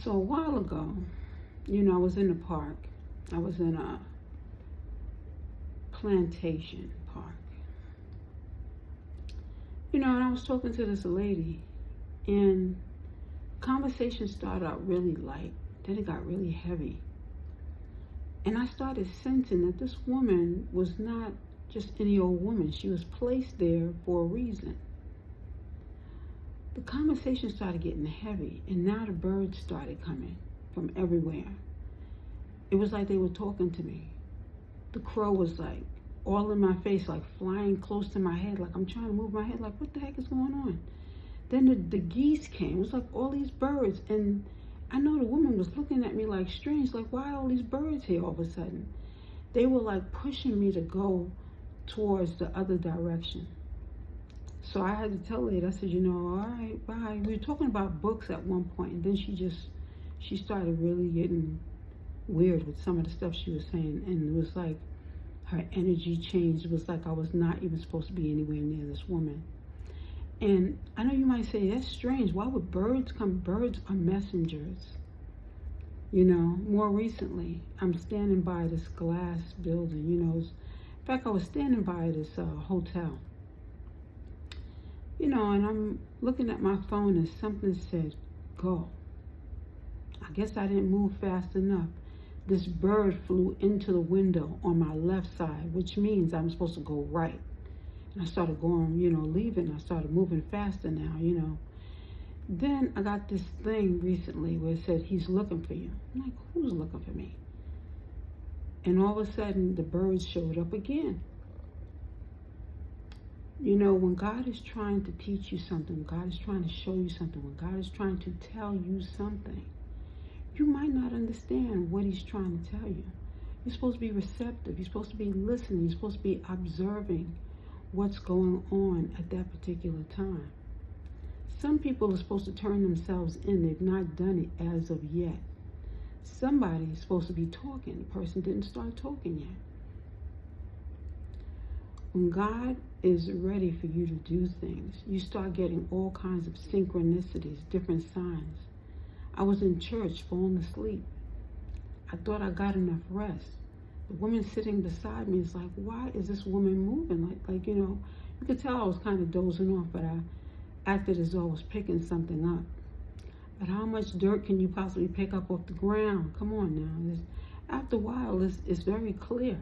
So a while ago, I was in the park. I was in a plantation park. And I was talking to this lady, and conversation started out really light. Then it got really heavy. And I started sensing that this woman was not just any old woman. She was placed there for a reason. The conversation started getting heavy, and now the birds started coming from everywhere. It was like they were talking to me. The crow was like all in my face, like flying close to my head, like I'm trying to move my head, like what the heck is going on? Then the geese came. It was like all these birds, and I know the woman was looking at me like strange, like why are all these birds here all of a sudden? They were like pushing me to go towards the other direction. So I had to tell her, I said, all right, bye. We were talking about books at one point, and then she started really getting weird with some of the stuff she was saying, and it was like her energy changed. It was like I was not even supposed to be anywhere near this woman. And I know you might say, that's strange. Why would birds come? Birds are messengers. More recently, I'm standing by this glass building. In fact, I was standing by this hotel. And I'm looking at my phone and something said, go. I guess I didn't move fast enough. This bird flew into the window on my left side, which means I'm supposed to go right. And I started going, leaving. I started moving faster now. Then I got this thing recently where it said, he's looking for you. I'm like, who's looking for me? And all of a sudden, the birds showed up again. When God is trying to teach you something, God is trying to show you something, when God is trying to tell you something, you might not understand what he's trying to tell you. You're supposed to be receptive. You're supposed to be listening. You're supposed to be observing what's going on at that particular time. Some people are supposed to turn themselves in. They've not done it as of yet. Somebody is supposed to be talking. The person didn't start talking yet. When God is ready for you to do things, you start getting all kinds of synchronicities, different signs. I was in church falling asleep. I thought I got enough rest. The woman sitting beside me is like, why is this woman moving? You could tell I was kind of dozing off, but I acted as though I was picking something up. But how much dirt can you possibly pick up off the ground? Come on now. After a while, it's very clear.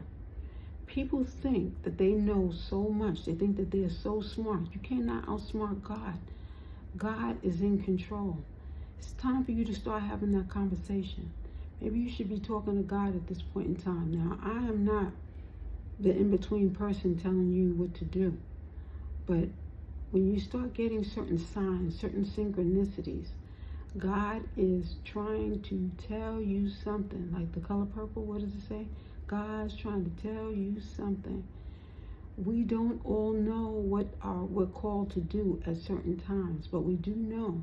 People think that they know so much. They think that they are so smart. You cannot outsmart God. God is in control. It's time for you to start having that conversation. Maybe you should be talking to God at this point in time. Now, I am not the in-between person telling you what to do. But when you start getting certain signs, certain synchronicities, God is trying to tell you something. Like the color purple, what does it say? God's trying to tell you something. We don't all know what we're called to do at certain times, but we do know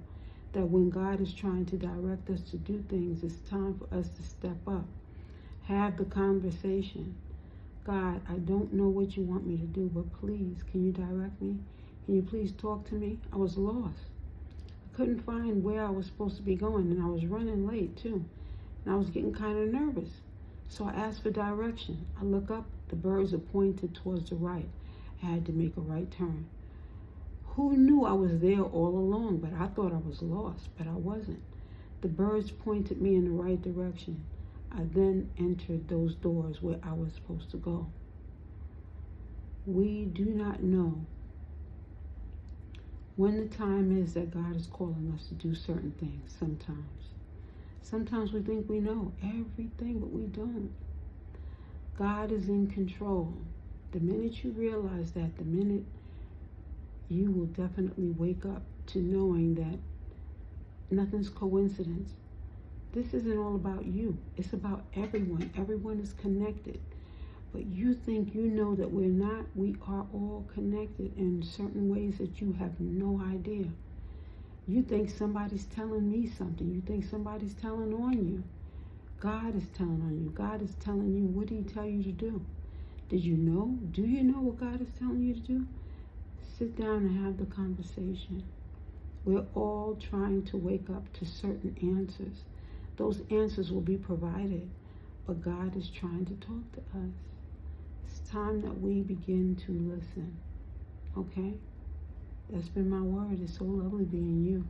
that when God is trying to direct us to do things, it's time for us to step up. Have the conversation. God, I don't know what you want me to do, but please, can you direct me? Can you please talk to me? I was lost. I couldn't find where I was supposed to be going, and I was running late too. And I was getting kind of nervous. So I asked for direction. I look up, the birds are pointed towards the right. I had to make a right turn. Who knew I was there all along? But I thought I was lost, but I wasn't. The birds pointed me in the right direction. I then entered those doors where I was supposed to go. We do not know when the time is that God is calling us to do certain things sometimes. Sometimes we think we know everything, but we don't. God is in control. The minute you realize that, the minute you will definitely wake up to knowing that nothing's coincidence. This isn't all about you. It's about everyone. Everyone is connected. But you think you know that we're not. We are all connected in certain ways that you have no idea. You think somebody's telling me something. You think somebody's telling on you. God is telling on you. God is telling you, what did he tell you to do? Did you know? Do you know what God is telling you to do? Sit down and have the conversation. We're all trying to wake up to certain answers. Those answers will be provided, but God is trying to talk to us. It's time that we begin to listen. Okay? That's been my word. It's so lovely being you.